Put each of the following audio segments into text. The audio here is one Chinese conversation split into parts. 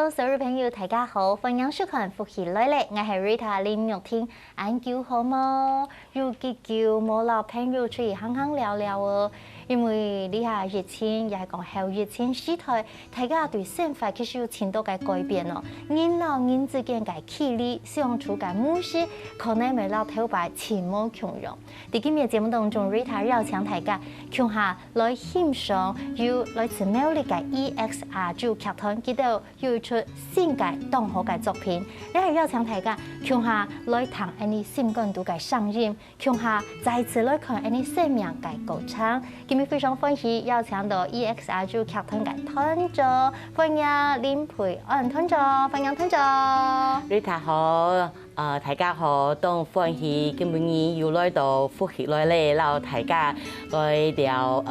Hello， 所有朋友大家好，歡迎收看福氣來咧，我係 Rita 林玉婷，安久好冇？有幾久冇老朋友出嚟行行聊聊哦。因為呢下疫情，又係講後疫情時代，大家對生活其實有挺多嘅改變咯。人老人之間嘅距離，相處嘅模式，可能未老頭擺前冇強容。喺今日節目當中 ，Rita 邀請大家共下來欣賞有來自美麗嘅 EXR 劇團，佢哋有出新嘅動畫嘅作品。你係邀請大家共下來談一啲新感度嘅上映，共下再次來看一啲生命嘅歌唱。今日非常歡喜邀請到 EXR 劇團嘅團長，歡迎林培安團長，歡迎團長。Rita 好，大家好，都歡喜今日又來到福氣來咧，然後大家來聊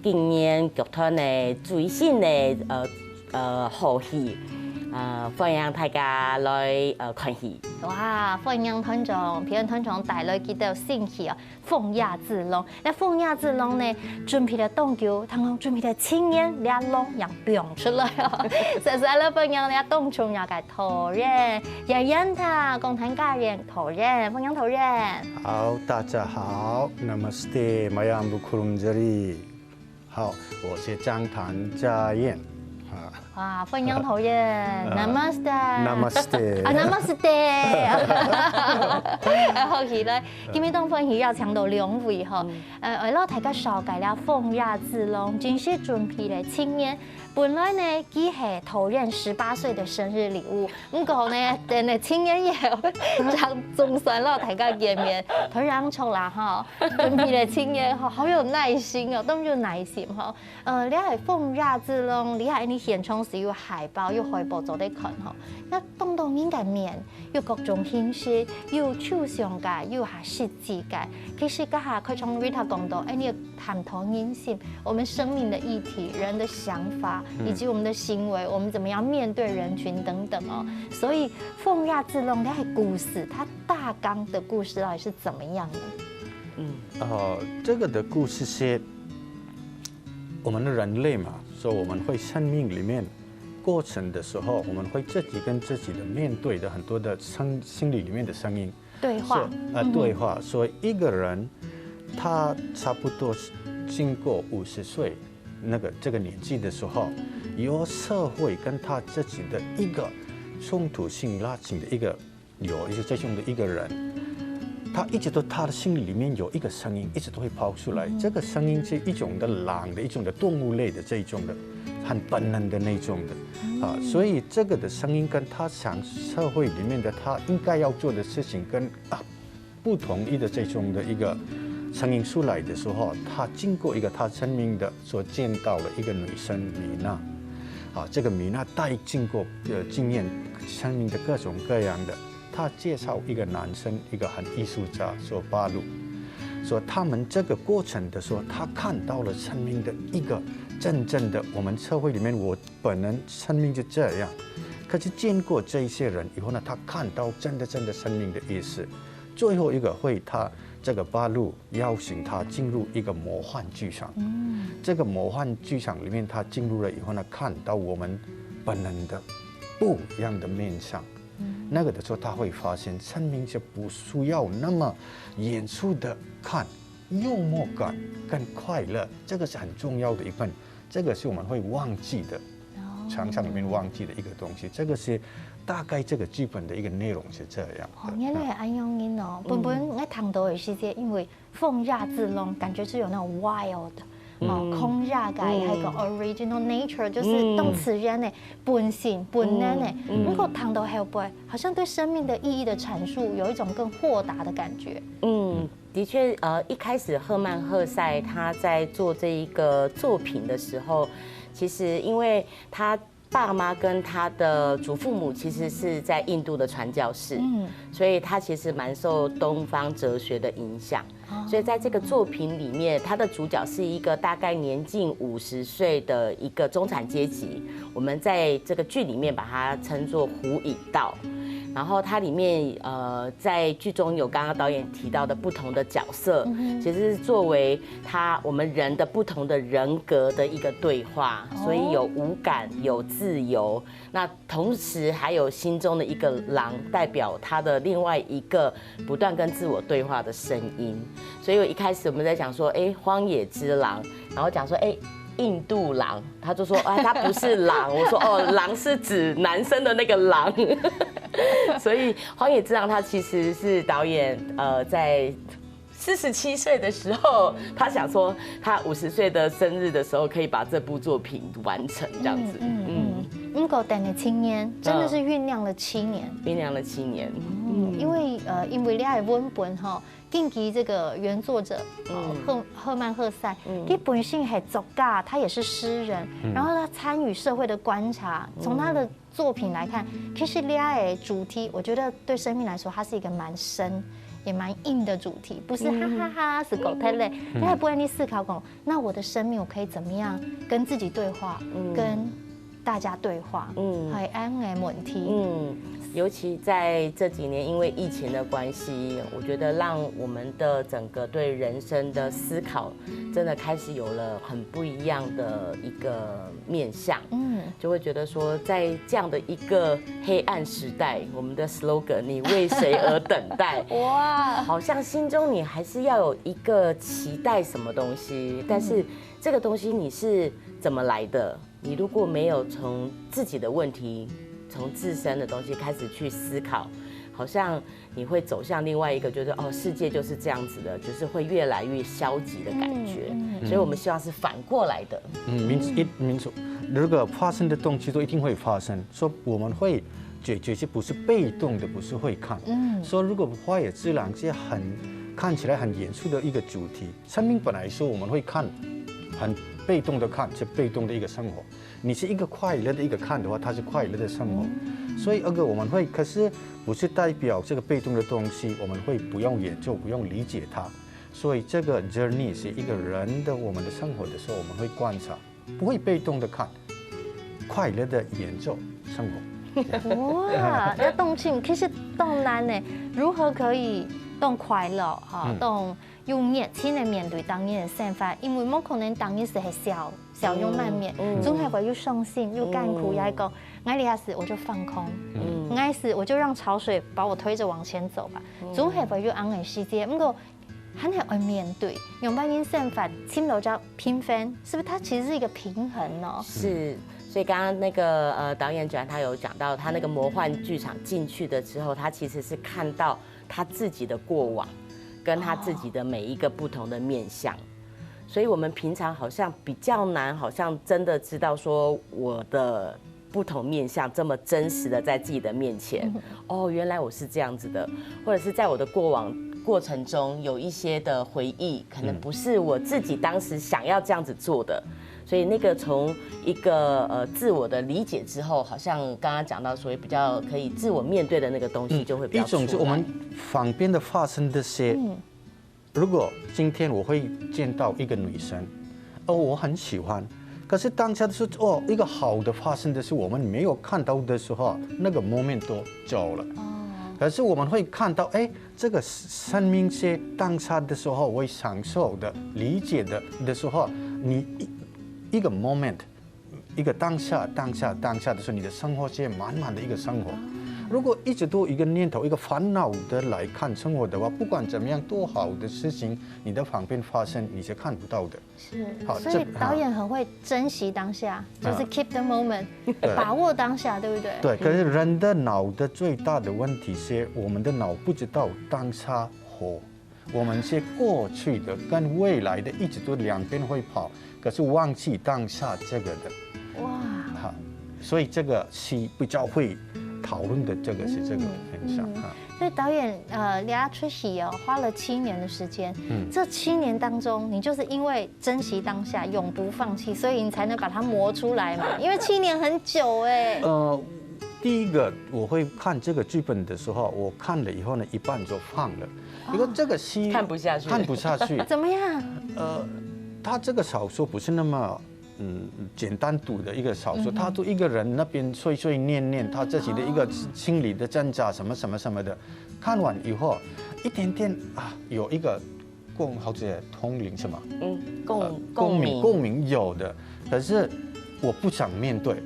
今年劇團嘅最新嘅好戲，歡迎大家來看戲。哇！歡迎團長，培安團長帶來幾道新戲啊！鳳亞之龍，那鳳亞之龍呢，準備了凍球，他們準備了青年倆龍也變出來哦。實在了，歡迎倆凍蟲也嘅頭人，也讓他共同家人頭人，歡迎頭人。好，大家好 ，Namaste， Mayam Bukurumjari。好，我是張譚家燕。哇，歡迎頭人 ，Namaste， Namaste， 好喜咧！今日當歡喜邀請到兩位嗬，為咗大家紹介了鳳亞之龍，真是準備了青年。本來呢，佢係頭人18歲的生日禮物，不過呢，等你青年以後，總算了大家見面，突然出來哈，準備了青年好有耐心哦，都有耐心哈。你係鳳亞之龍，你係你現場時有海報，有海報做得看哈。那當當然嘅面有各種形式，有抽象嘅，有下設計嘅。其實家下佢從 Rita 講到，你要探討人性，我們生命的議題，人的想法。以及我們的行為，我們怎麼樣面對人群等等哦。所以鳳亞之龍它係故事，它大綱的故事到底是怎麼樣呢？這個的故事是我們的人類嘛，所以我們會生命裡面過程的時候，我們會自己跟自己的面對的很多的心理裡面的聲音對話，對話。所以一個人他差不多經過50歲。這個年紀的時候，由社會跟他自己的一個衝突性拉近的有一個這種的一個人，他一直都他的心裡面有一個聲音，一直都會拋出來。這個聲音是一種的狼的一種的動物類的這種的很本能的那種的所以這個的聲音跟他想社會裡面的他應該要做的事情跟不同意的這種的一個聲音出來的時候，他經過一個他生命的所見到了一個女生米娜，這個米娜帶經過經驗生命的各種各樣的，他介紹一個男生，一個很藝術家，說巴魯，說他們這個過程的時候，他看到了生命的一個真正的我們社會裡面我本人生命就這樣，可是見過這一些人以後呢，他看到真的生命的意思，最後一個會他。這個巴魯邀請他進入一個魔幻劇場，這個魔幻劇場裡面，他進入了以後呢，看到我們本能的不一樣的面相，那個的時候他會發現生命就不需要那麼嚴肅的看，幽默感跟快樂，這個是很重要的一份，這個是我們會忘記的，常常裡面忘記的一個東西，這個是。大概這個劇本的一個內容是這樣。原來係咁樣哦。本我睇到嘅世界，因為鳳亞之龍感覺是有那種 wild，空亞感，還有個 original nature，就是動詞人嘅本性、本能嘅。如果睇到後背，好像對生命的意義的闡述，有一種更豁達的感覺。的確，一開始赫曼·赫塞他在做這一個作品的時候，其實因為他。爸媽跟他的祖父母其實是在印度的傳教士，所以他其實蠻受東方哲學的影響。所以在這個作品裡面，他的主角是一個大概年近50歲的一個中產階級。我們在這個劇裡面把它稱作胡以道。然后它里面在剧中有刚刚导演提到的不同的角色，其实是作为我们人的不同的人格的一个对话，所以有无感，有自由，那同时还有心中的一个狼，代表他的另外一个不断跟自我对话的声音。所以一开始我们在讲说，荒野之狼，然后讲说，印度狼，他就说，他不是狼。我说，狼是指男生的那个狼。所以荒野之狼，他其实是导演在47岁的时候，他想说他50岁的生日的时候可以把这部作品完成这样子。不过等了7年，真的是酝酿了7年。酝酿了7年。因为你的文本哈。近期这个原作者赫曼·赫塞，他本性是作家，他也是诗人，然后他参与社会的观察。从他的作品来看，其实俩的主题，我觉得对生命来说，它是一个蛮深也蛮硬的主题，不是哈哈哈是狗太累，他也不会去思考讲，那我的生命我可以怎么样跟自己对话，跟大家对话，还安的问题。尤其在这几年，因为疫情的关系，我觉得让我们的整个对人生的思考，真的开始有了很不一样的一个面向。就会觉得说，在这样的一个黑暗时代，我们的 slogan" 你为谁而等待？哇，好像心中你还是要有一个期待什么东西，但是这个东西你是怎么来的？你如果没有从自己的问题，从自身的东西开始去思考，好像你会走向另外一个，就是世界就是这样子的，就是会越来越消极的感觉。所以我们希望是反过来的。民主，如果发生的东西都一定会发生，说我们会解决，是不是被动的，不是会看。说如果荒野之狼是看起来很严肃的一个主题，生命本来说我们会看，很被动的看，是被动的一个生活。你是一个快乐的一个看的话，它是快乐的生活。所以我们会，可是不是代表这个被动的东西，我们会不用研究，不用理解它。所以这个 journey 是一个人的我们的生活的时候，我们会观察，不会被动的看，快乐的研究生活。哇，要动情，其实动难呢，如何可以动快乐哈，动用热情的面对当日的生活，因为冇可能当日是笑容满面，总係會要傷心，要艱苦，也係講，愛你下時我就放空，愛時我就讓潮水把我推着往前走吧，總係會要安嘅世界，不過還係要面對，用半因生法，簽到叫平分，是不是？它其實是一個平衡哦。是。所以刚刚那个导演他有讲到，他那个魔幻剧场进去的之后，他其实是看到他自己的过往，跟他自己的每一个不同的面向。所以我们平常好像比较难，好像真的知道说我的不同面向这么真实的在自己的面前。原来我是这样子的，或者是在我的过往过程中有一些的回忆，可能不是我自己当时想要这样子做的。所以那个从一个自我的理解之后，好像刚刚讲到，所以比较可以自我面对的那个东西就会比较出来。一种是我们旁边的发生这些，如果今天我会见到一个女生，我很喜欢，可是当下的时候，一个好的发生的是我们没有看到的时候，那个 moment 都走了。可是我们会看到，这个生命是当下的时候，我会享受的、理解的时候，你一个 moment， 一个当下的时候，你的生活是满满的一个生活。如果一直都一个念头、一个烦恼的来看生活的话，不管怎么样，多好的事情，你的旁边发生，你是看不到的。是，所以导演很会珍惜当下，就是 keep the moment， 把握当下，对不对？对。可是人的脑的最大的问题是，我们的脑不知道当下活，我们是过去的跟未来的一直都两边会跑，可是忘记当下这个的。哇。好，所以这个是比较会讨论的，这个是这个很像啊。所以导演俩出席花了7年的时间。这7年当中，你就是因为珍惜当下，永不放弃，所以你才能把它磨出来嘛。因为7年很久哎。第一个我会看这个剧本的时候，我看了以后呢，一半就放了，因为这个戏看不下去。怎么样？他这个小说不是那么简单读的一个小说，他就一个人那边碎碎念念他自己的一个心理的挣扎什么什么什么的，看完以后一点点有一个好似通灵是吗？共鸣有的，可是我不想面对，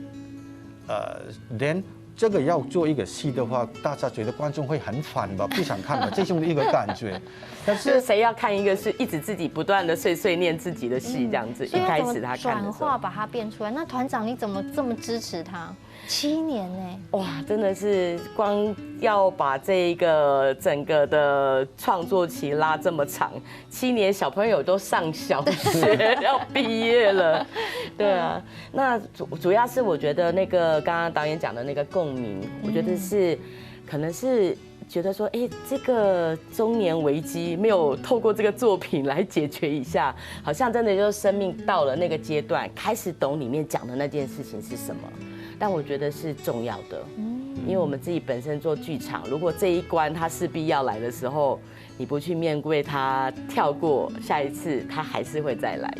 连这个要做一个戏的话，大家觉得观众会很烦吧，不想看吧，这种一个感觉。但是谁要看一个是一直自己不断的碎碎念自己的戏这样子？一开始他看的时候转化把它变出来。那团长你怎么这么支持他？7年呢？哇，真的是光要把这一个整个的创作期拉这么长，7年，小朋友都上小学要毕业了，对啊。那主要是我觉得那个刚刚导演讲的那个共鸣，我觉得是可能是觉得说，这个中年危机没有透过这个作品来解决一下，好像真的就是生命到了那个阶段，开始懂里面讲的那件事情是什么。但我觉得是重要的，因为我们自己本身做剧场，如果这一关它势必要来的时候，你不去面对它，跳过下一次，它还是会再来。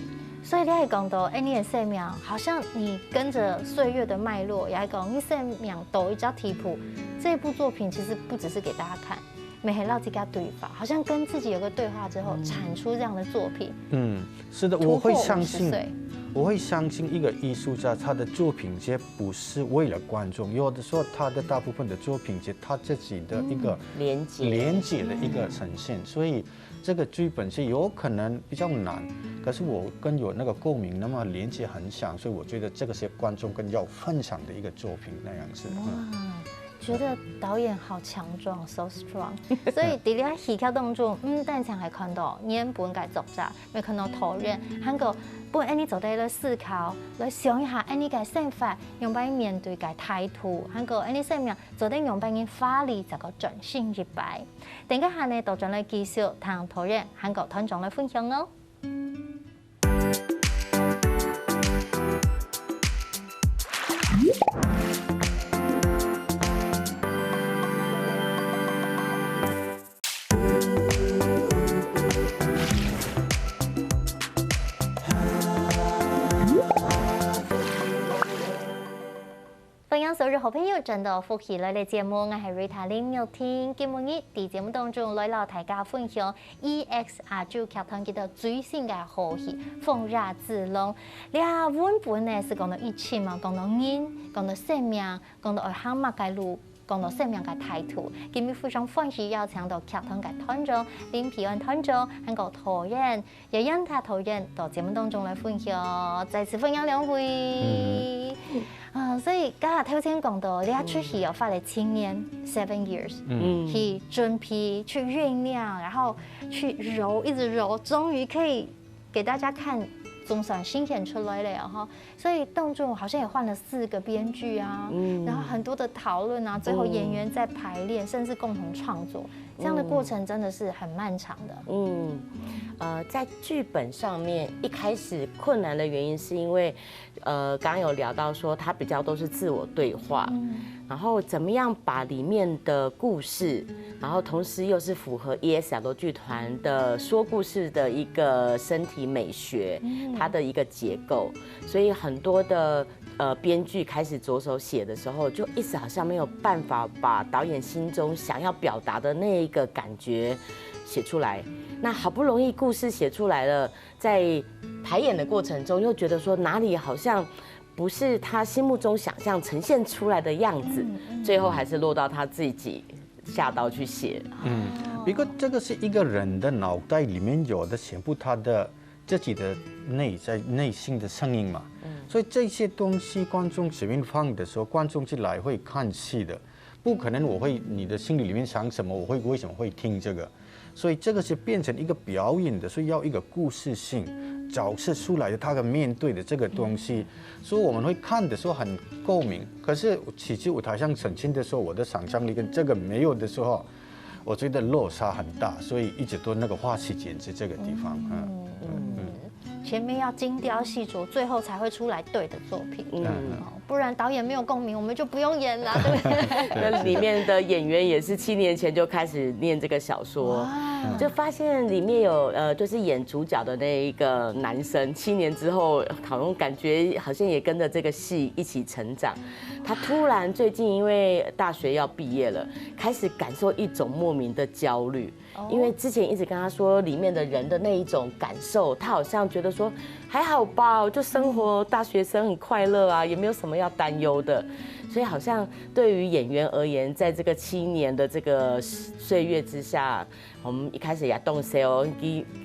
所以你还讲到，你的生命好像你跟着岁月的脉络，也还讲你生命抖一张题谱。这部作品其实不只是给大家看，每天让自己对话，好像跟自己有个对话之后，产出这样的作品。是的，我会相信。我会相信一个艺术家，他的作品节不是为了观众，有的时候他的大部分的作品节，他自己的一个连接的一个呈现，所以这个剧本是有可能比较难，可是我跟有那个共鸣，那么连接很强，所以我觉得这个是观众更要分享的一个作品那样子。觉得导演好强壮 ，so strong。所以在你戏剧当中，但常会看到演本嘅作者，会看到投入，还有本你做在来思考，来想一下你嘅想法，用俾面对嘅态度，还有你生命做得用俾你法理，就個盡心一擺。等下呢，導進來繼續同投入，還有團長來分享哦。所有好朋友真的歡喜來嚟節目，我係 Rita 林妙婷。今日喺節目當中來到大家分享 EX 亞洲劇團嘅最新嘅好戲《風熱之龍》。呢原本呢是講到疫情嘛，講到人，講到生命，講到愛行乜嘅路，講到生命嘅態度。今日非常歡喜邀請到劇團嘅團長林皮安團長，還有陶人，也讓他陶人到節目當中來分享，再次分享兩位。所以剛才頭先講到，你一出戲又花了7年7 years，去準備、去醞釀，然後去揉，一直揉，終於可以給大家看，總算新演出來了哈。所以當中好像也換了4個編劇啊，然後很多的討論啊，最後演員在排練，甚至共同創作，這樣的過程真的是很漫長的。在劇本上面一開始困難的原因是因為，剛剛有聊到說它比較都是自我對話，然後怎麼樣把裡面的故事，然後同時又是符合 EX 亞洲劇團的說故事的一個身體美學，它的一個結構，所以很多的編劇開始着手寫的時候，就一直好像沒有辦法把導演心中想要表達的那一個感覺寫出來。那好不容易故事寫出來了，在排演的過程中又覺得說哪裡好像不是他心目中想象呈現出來的樣子，最後還是落到他自己下刀去寫。不過這個是一個人的腦袋裡面有的全部他的自己的內心的聲音嘛，所以這些東西觀眾隨便放的時候，觀眾進來會看戲的，不可能你的心裡面想什麼，我為什麼會聽這個？所以這個是變成一個表演的，所以要一個故事性角色出來的，他的面對的這個東西，所以我們會看的時候很共鳴。可是其實舞台上呈現的時候，我的想象力跟這個沒有的時候，我覺得落差很大，所以一直都那個花期剪輯這個地方。前面要精雕細琢，最後才會出來對的作品。不然导演没有共鸣，我们就不用演了，对不对？那里面的演员也是7年前就开始念这个小说，就发现里面有就是演主角的那一个男生，7年之后好像感觉好像也跟着这个戏一起成长。他突然最近因为大学要毕业了，开始感受一种莫名的焦虑，因为之前一直跟他说里面的人的那一种感受，他好像觉得说还好吧，就生活大学生很快乐啊，也没有什么要担忧的。所以好像对于演员而言，在这个7年的这个岁月之下，我们一开始也动 sale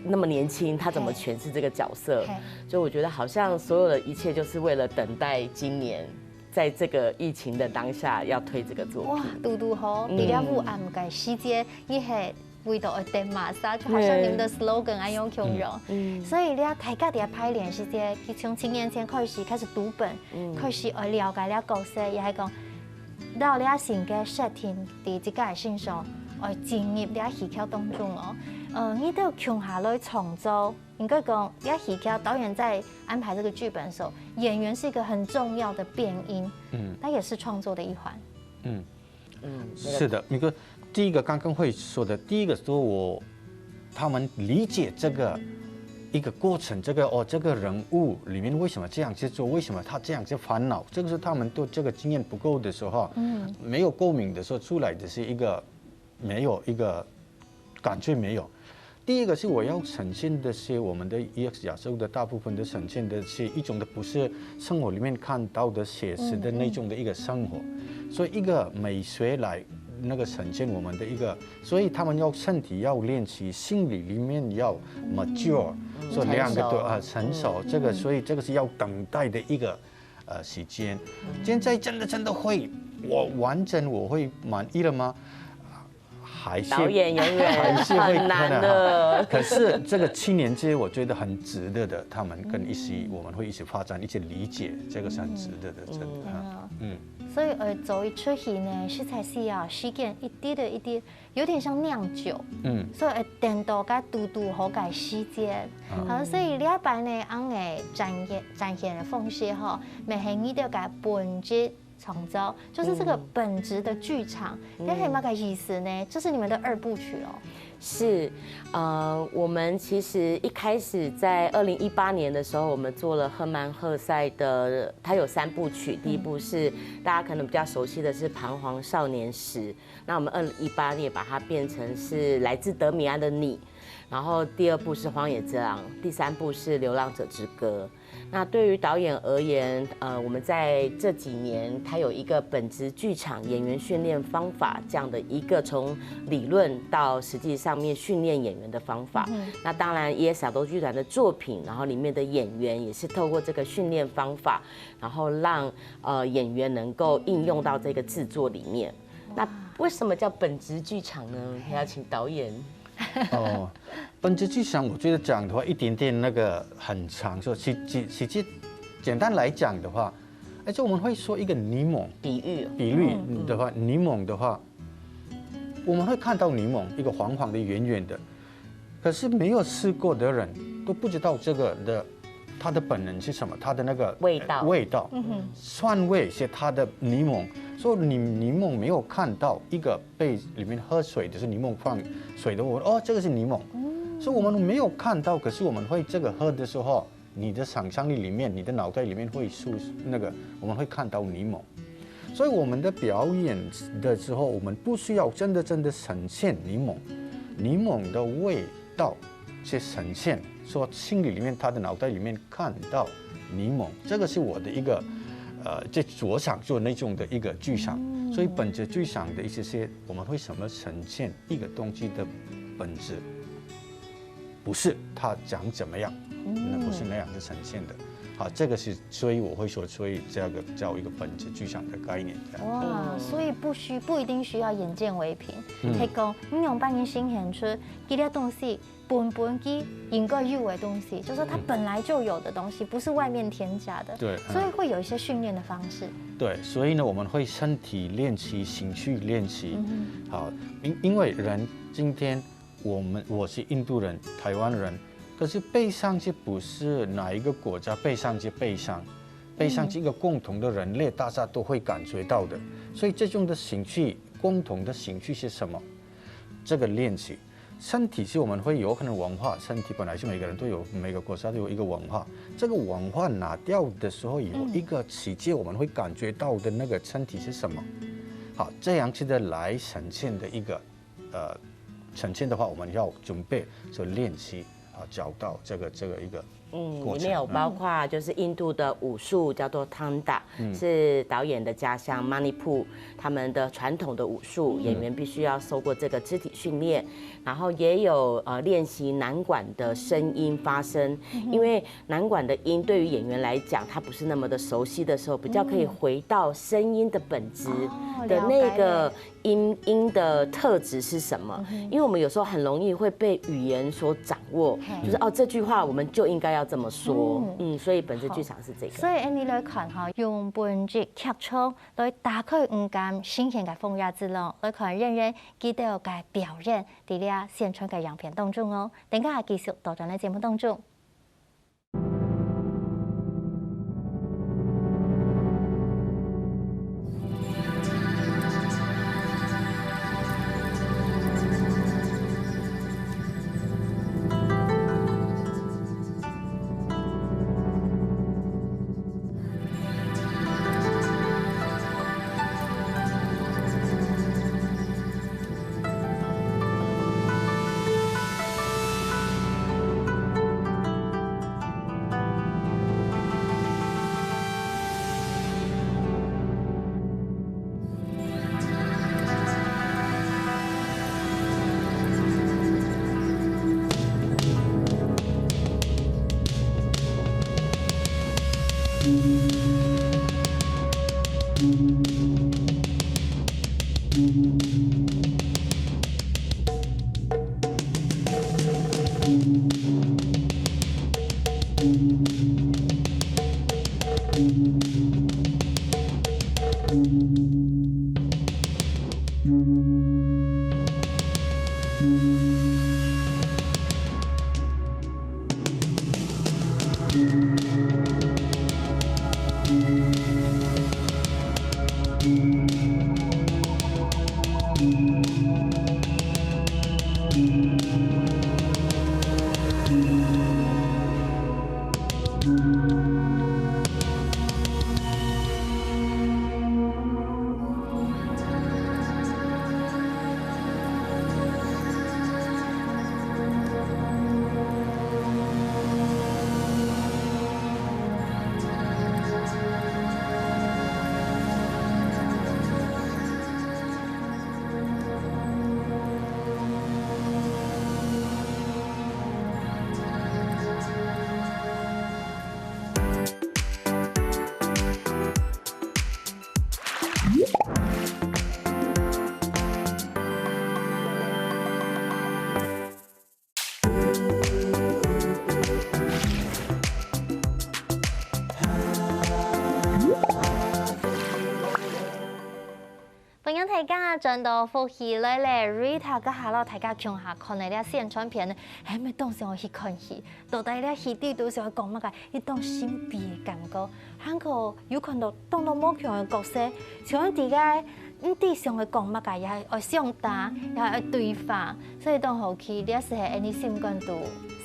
那么年轻，他怎么诠释这个角色？所以我觉得好像所有的一切就是为了等待今年。在这个疫情的当下，要推这个作品。哇，嘟嘟好，你了不暗个细节，伊系味道的点马杀，就好像你们的 slogan 安用形容。所以你要大家在排练时间，从7年前开始读本，开始来了解了角色，也系讲，到你成个 setting 伫即个身上，来进入你戏剧当中哦。你都穷下来创作。应该讲，要戏剧导演在安排这个剧本的时候，演员是一个很重要的变音，它也是创作的一环。是的，一个第一个刚刚会说的，第一个说他们理解这个一个过程，这个人物里面为什么这样去做，为什么他这样去烦恼，这个是他们对这个经验不够的时候，没有共鸣的时候出来的是一个没有一个感觉没有。第一个是我要呈现的是我们的EX亚洲的大部分的呈现的是一种的不是生活里面看到的写实的那种的一个生活，所以一个美学来那个呈现我们的一个，所以他们要身体要练习，心理里面要 mature， 所以2个都成熟，这个所以这个是要等待的一个时间。现在真的会我会满意了吗？导演永远很难的，可是这个7年之，我觉得很值得的。他们我们会一起发展，一起理解，这个是很值得的，真的。所以做一出戏呢，实在是要时间一滴，有点像酿酒。所以等到个嘟好个时间。所以礼拜呢，俺个展现的方式哈，咪系你的个本质。创造就是这个本质的剧场，那还有个意思呢？这是你们的2部曲哦。是，我们其实一开始在2018年的时候，我们做了赫曼·赫塞的，它有3部曲。第一部是大家可能比较熟悉的是《彷徨少年时》，那我们2018年把它变成是来自德米安的你，然后第2部是《荒野之狼》，第3部是《流浪者之歌》。那对于导演而言，我们在这几年，他有一个本质剧场演员训练方法这样的一个从理论到实际上面训练演员的方法。那当然EX亚洲剧团的作品，然后里面的演员也是透过这个训练方法，然后让演员能够应用到这个制作里面。那为什么叫本质剧场呢？还要请导演。本质剧场，我觉得讲的话一点点那个很长，说实际简单来讲的话，就我们会说一个柠檬比喻的话，柠檬的话，我们会看到柠檬一个黄黄的圆圆的，可是没有试过的人都不知道这个的它的本能是什么，它的那个味道，酸味是它的柠檬。所以柠檬没有看到一个杯里面喝水的是柠檬放水的，这个是柠檬，所以我们没有看到，可是我们会这个喝的时候，你的想象力里面，你的脑袋里面会我们会看到柠檬。所以我们的表演的时候，我们不需要真的呈现柠檬的味道去呈现，说心里面他的脑袋里面看到柠檬，这个是我的一个。在我想做那种的一个剧场，所以本质剧场的一些我们会怎么呈现一个东西的本质，不是它长怎么样，那不是那样子呈现的。好，这个是，所以我会说，所以这个叫一个本质剧场的概念。哇，所以不一定需要眼见为凭，係講你用扮演呈現出這啲東西。本基應該有的東西，就是它本來就有的東西，不是外面添加的。對，所以會有一些訓練的方式。對，所以呢，我們會身體練習、情緒練習。好，因為人今天我是印度人、台灣人，可是悲傷就不是哪一個國家悲傷就悲傷，悲伤是一个共同的人类，大家都会感觉到的。所以这种的情绪，共同的情绪是什么？这个练习。身体是我们会有可能文化，身体本来是每个人都有，每个国家都有一个文化。这个文化拿掉的时候，有一个奇迹，我们会感觉到的那个身体是什么？好，这样子的来呈现的一个呈现的话，我们要准备就练习找到这个一个。里面有包括就是印度的武术叫做 Tanda，是导演的家乡 Manipur， 他们的传统的武术，演员必须要受过这个肢体训练，然后也有练习南管的声音发声，因为南管的音对于演员来讲，他不是那么的熟悉的时候，比较可以回到声音的本质的那个音的特质是什么？因为我们有时候很容易会被语言所掌握，就是这句话我们就应该要这么说，所以本质剧场是这个。所以你来看用本质剧场来打开五感新鲜的风雅之路，来看人人记得嘅表演，在呢现场嘅样片当中哦。等下繼續到咱嘅節目當中。大家真到福氣來咧 ，Rita 跟下佬大家共下看嚟咧宣傳片咧，係咪當時我去看戲？到底咧戲啲到時候講乜嘅？一種神秘嘅感覺，喺個有看到當到某強嘅角色，像啲嘅啲上嘅講乜嘅，又係愛相打，又係愛對話，所以當後期呢時係你心感到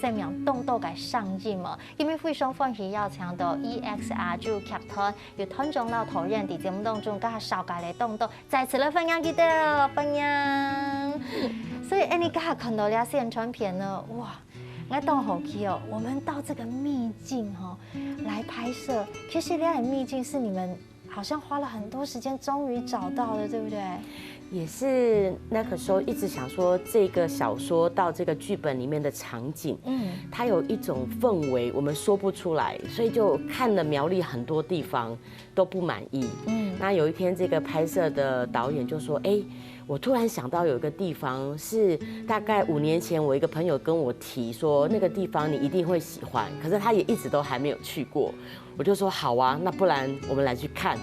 生命動到嘅上映嘛。因為非常歡喜邀請到 EXR 劇團由團長老討論喺節目當中，加下少介嚟動到，再次嚟分享記得分享。所以你剛才看到呢宣傳片呢，哇！我當後期哦，我們到這個秘境來拍攝，其實呢個秘境是你們好像花了很多時間，終於找到了，對不對？也是那個時候一直想說，這個小說到這個劇本裡面的場景，它有一種氛圍，我們說不出來，所以就看了苗栗很多地方都不滿意。那有一天這個拍攝的導演就說，我突然想到有一個地方是大概5年前我一個朋友跟我提說，那個地方你一定會喜歡，可是他也一直都還沒有去過。我就說好啊，那不然我們來去看。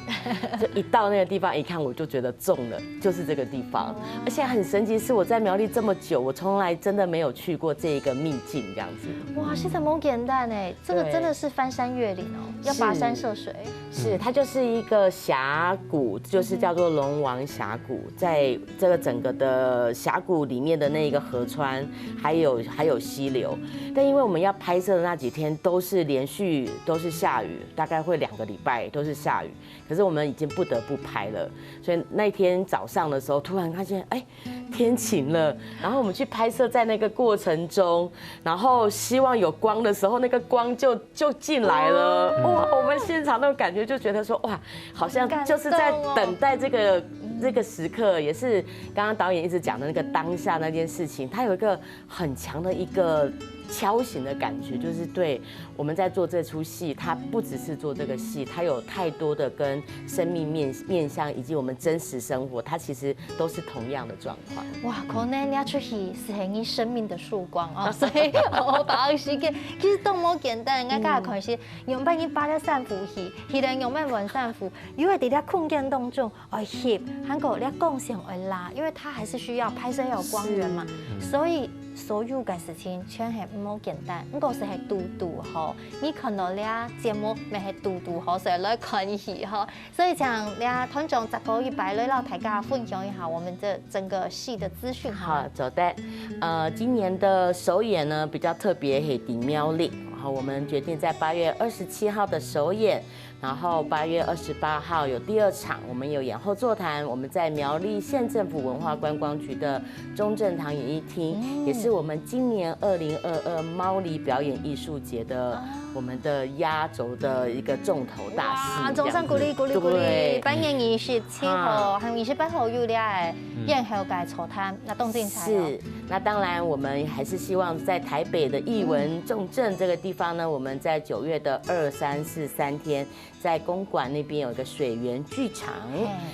就一到那個地方一看，我就覺得中了，就是這这个地方，而且很神奇是我在苗栗这么久，我从来真的没有去过这一个秘境这样子。哇，其实蛮简单哎，这个真的是翻山越岭哦，要跋山涉水。是，它就是一个峡谷，就是叫做龙王峡谷，在这个整个的峡谷里面的那个河川，还有溪流。但因为我们要拍摄的那几天都是连续都是下雨，大概会2个礼拜都是下雨，可是我们已经不得不拍了，所以那天早上的时候突然发现，哎，天晴了，然后我们去拍摄，在那个过程中，然后希望有光的时候，那个光就进来了，哇！我们现场那种感觉就觉得说，哇，好像就是在等待这个时刻，也是刚刚导演一直讲的那个当下那件事情，它有一个很强的一个敲醒的感觉，就是对我们在做这出戏，它不只是做这个戏，它有太多的跟生命面向以及我们真实生活，它其实都是同样的状况。哇，可能你出戏是你生命的曙光哦，所以我把握时间，其实都冇简单，人家看是用把你把了散步戏，戏人用把完散步，因为伫咧空间当中会翕，韩国咧光线会拉，因为它还是需要拍摄要有光源嘛，所以。所有嘅事情全係唔好簡單，不過是係度度好。你看到呢節目咪係度度好，所以來看戲哈。所以講呢團長10個100來讓大家分享一下我們這整個戲的資訊。好，走的。今年的首演呢比較特別係喺苗栗，然後我們決定在8月27號的首演。然後8月28號有第2場，我們有演後座談，我們在苗栗縣政府文化觀光局的中正堂演藝廳，也是我們今年2022貓狸表演藝術節的我們的壓軸的一個重頭大戲。哇，掌聲鼓勵鼓勵鼓勵！8月27號和28號有倆演後嘅座談，那動靜才是。那當然，我們還是希望在台北的藝文重鎮這個地方呢，我們在9月的2、3、4 3天。在公館那邊有一個水源劇場，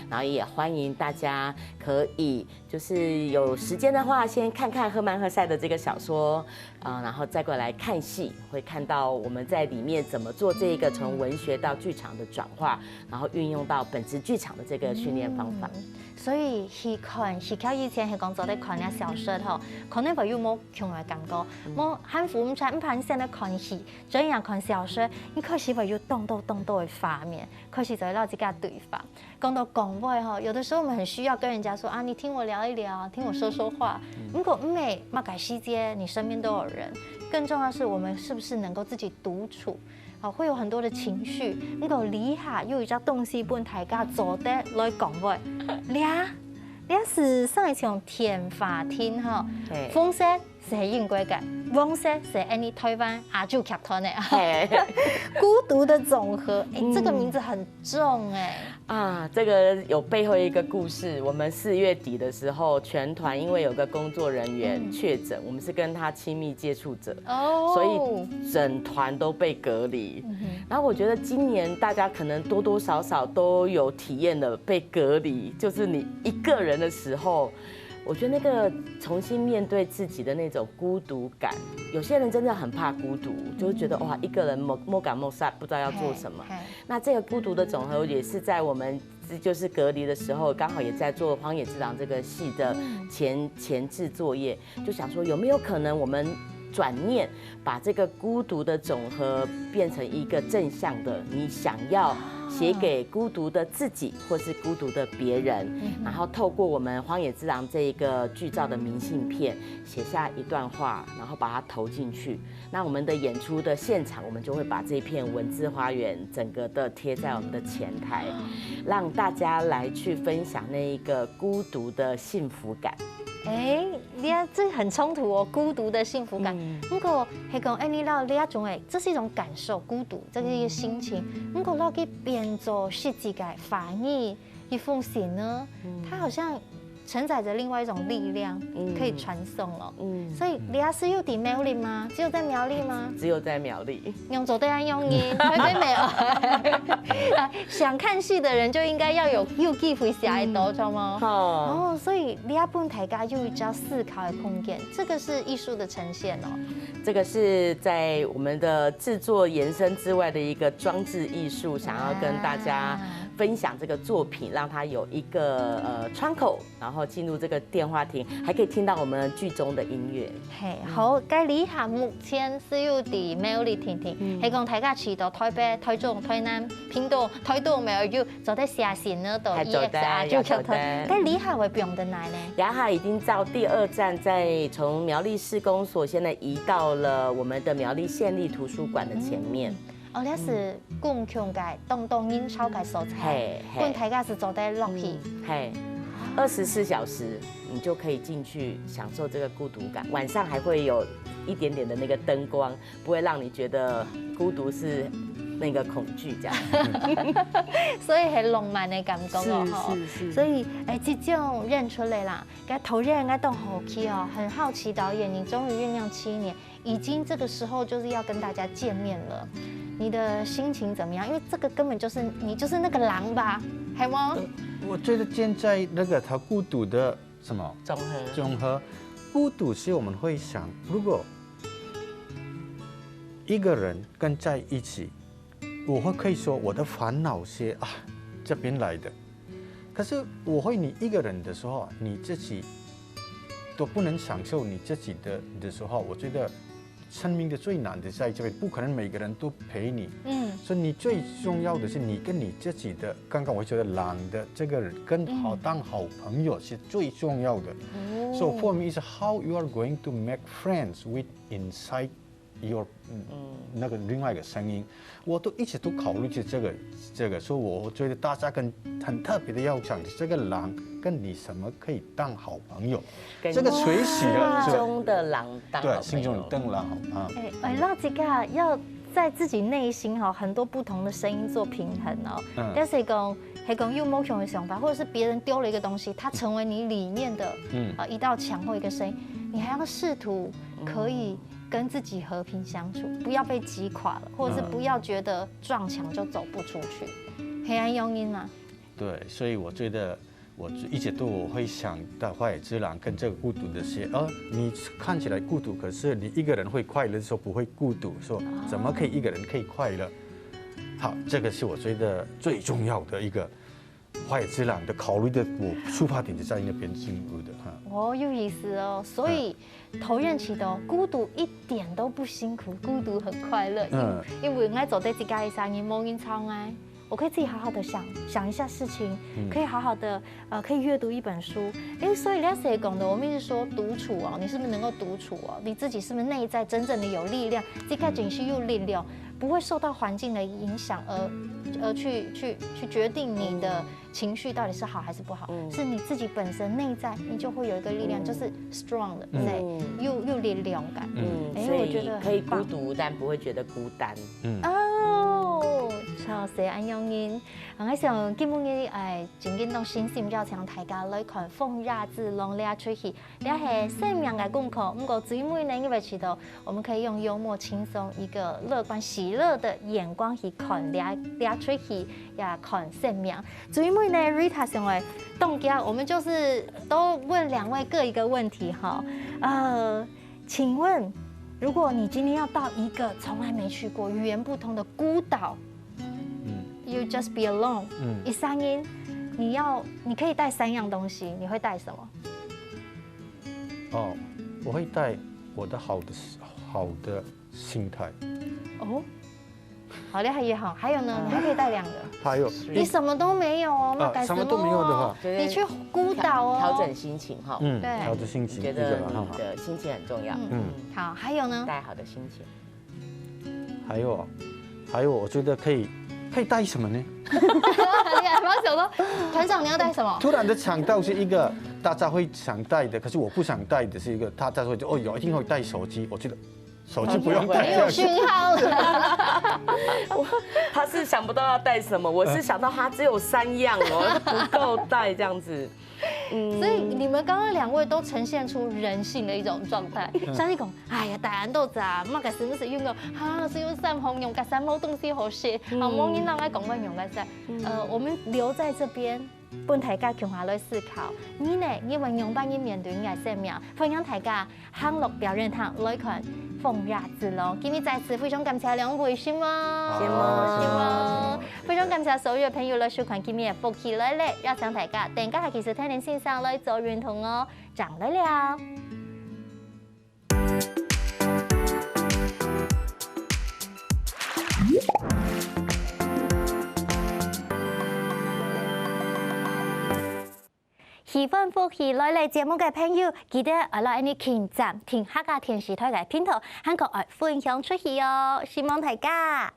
然後也歡迎大家可以就是有時間的話，先看看赫曼·赫塞的這個小說，然後再過來看戲，會看到我們在裡面怎麼做這個從文學到劇場的轉化，然後運用到本質劇場的這個訓練方法。所以去看戲劇以前係講做咧看啲小說吼，可能朋友冇從來講過，冇幸福唔才唔怕先嚟看戲，這樣看小說，你開始朋友動到嘅畫面，開始就係攞自家對話。講到講話吼，有的時候我們很需要跟人家說啊，你聽我聊一聊，聽我說說話。如果唔係，乜改世界，你身邊都有人。更重要是我們是不是能夠自己獨處？好，會有很多的情緒。如果理下又有一隻東西幫大家做得來講話，你是上一場天法廳哈，風色是英國嘅，黃色是台灣亞洲劇團嘅，孤獨的總和，這個名字很重哎。啊，這個有背後一個故事。我們4月底的時候，全團因為有個工作人員確診，我們是跟他親密接觸者，所以整團都被隔離。然後我覺得今年大家可能多多少少都有體驗了被隔離，就是你一個人的時候。我覺得那個重新面對自己的那種孤獨感，有些人真的很怕孤獨，就會覺得哇，一個人莫感莫煞，不知道要做什麼。那這個孤獨的總和也是在我們就是隔離的時候，剛好也在做《荒野之狼》這個戲的前置作業，就想說有沒有可能我們轉念把這個孤獨的總和變成一個正向的，你想要寫給孤獨的自己或是孤獨的別人，然後透過我們《荒野之狼》這一個劇照的明信片寫下一段話，然後把它投進去。那我們的演出的現場，我們就會把這片文字花園整個的貼在我們的前台，讓大家來去分享那一個孤獨的幸福感。哎，這很衝突哦，孤獨的幸福感。不過係講，你攞呢一種誒，這是一種感受，孤獨，這個一個心情。不過攞佢變做實際嘅反應，一封信呢，它好像承載着另外一種力量，可以傳送哦。所以你是有在苗栗嗎？只有在苗栗嗎？只有在苗栗。用做對岸用音，台北沒有。想看戲的人就應該要有機會下來到，知道嗎？哦，所以你要幫大家有一個思考的空間，這個是藝術的呈現哦。這個是在我們的製作延伸之外的一個裝置藝術，想要跟大家分享这个作品，让他有一个窗口，然后进入这个电话亭，还可以听到我们剧中的音乐。嘿，好，介理下目前是有伫苗栗亭亭，係講大家去到台北、台中、台南、屏東、台東沒有走在下線嗰度 EXR 就去睇。介理下會不用得來呢？雅哈已經到第2站，在從苗栗市公所，現在移到了我們的苗栗縣立圖書館的前面。哦，那是共強嘅東英超嘅所在，共大家是走在落去。嘿，24小時你就可以進去享受這個孤獨感，晚上還會有一點點的那個燈光，不會讓你覺得孤獨是那個恐懼這樣。所以係浪漫嘅感覺哦，是。所以這種認出來啦，嘅頭人嘅都好奇哦，很好奇導演，你終於醞釀7年，已經這個時候就是要跟大家見面了。你的心情怎麼樣？因為這個根本就是你就是那個狼吧，係嗎？我覺得現在那個他孤獨的什麼綜合，孤獨是我們會想，如果一個人跟在一起，我會可以說我的煩惱是這邊來的，可是我會你一個人的時候，你自己都不能享受你自己的時候，我覺得。生命的最難的在這邊，不可能每個人都陪你。所以你最重要的是你跟你自己的，剛剛我覺得狼的這個人跟當好朋友是最重要的。So for me is how you are going to make friends with inside your 那個另外一個聲音，我都一直都考慮着這個，所以我覺得大家很特別的要講這個狼跟你什麼可以當好朋友，這個隨喜了，心中的狼當好朋友，對，心中的狼啊。那這個要在自己內心很多不同的聲音做平衡哦。但是講有某種的想法，或者是別人丟了一個東西，它成為你裡面的一道牆或一個聲音，你還要試圖可以跟自己和平相處，不要被擊垮了，或者是不要覺得撞牆就走不出去。黑暗用音啊。對，所以我覺得我一直都我會想到花野之狼跟這個孤獨的些，你看起來孤獨，可是你一個人會快樂的時候不會孤獨，說怎麼可以一個人可以快樂？好，這個是我覺得最重要的一個花野之狼的考慮的，我出發點就在那邊進入的哈。哦，有意思哦，所以頭任期的孤獨一點都不辛苦，孤獨很快樂。因為我走在自家的聲音，冇人吵愛，我可以自己好好的想一下事情，可以好好的可以閱讀一本書。所以人家講的，我們一直說獨處哦，你是不是能夠獨處哦？你自己是不是內在真正的有力量？自己情緒有力量，不會受到環境的影響而去決定你的情緒到底是好還是不好，是你自己本身內在，你就會有一個力量，就是 strong 的，對，有力量感。所以我覺得可以孤獨，但不會覺得孤單。錯寫安用音，我想基本嘅正經當先先邀請大家來看《風雅之浪》呢出戲，呢係生命嘅功課。不過最尾呢，因為知道我們可以用幽默、輕鬆、一個樂觀、喜樂的眼光去看呢出戲，也看生命。最尾呢 ，Rita 成為棟家，我們就是都問2位各一個問題哈。請問，如果你今天要到一個從來沒去過、語言不通的孤島，You just be alone，一3音，你可以帶3樣東西，你會帶什麼？我會帶我的好的心態。哦，好厲害也好，還有呢，你還可以帶2個。還有，你什麼都沒有哦，那什麼都沒有的話，你去孤島哦，調整心情哈。對，調整心情，覺得你的心情很重要。好，還有呢？帶好的心情。還有，我覺得可以帶什麼呢？你還沒有想到，團長你要帶什麼？突然的想到是一個大家會想帶的，可是我不想帶的是一個，大家會就有一定會帶手機，我覺得手機不用帶，沒有訊號了。他是想不到要帶什麼，我是想到他只有3樣哦，不夠帶這樣子。所以你們剛剛2位都呈現出人性的一種狀態。像你講，哎呀，大人都咋，乜嘅時用個是用3紅用個3毛東西好些，冇人讓我講過用個3。我們留在這邊本大家共下來思考，你呢？你運用扮演面對你嘅生命，歡迎大家行樂表演堂來看風雅之路。今日再次非常感謝兩位，是嗎？是嗎？非常感謝所有朋友來收看今日嘅福氣來咧，邀請大家等下其實聽您先生來做認同哦，長來了。喜歡福氣來嚟節目嘅朋友，記得來你傾讚聽客家電視台嘅片頭，韓國愛分享出去哦，希望大家。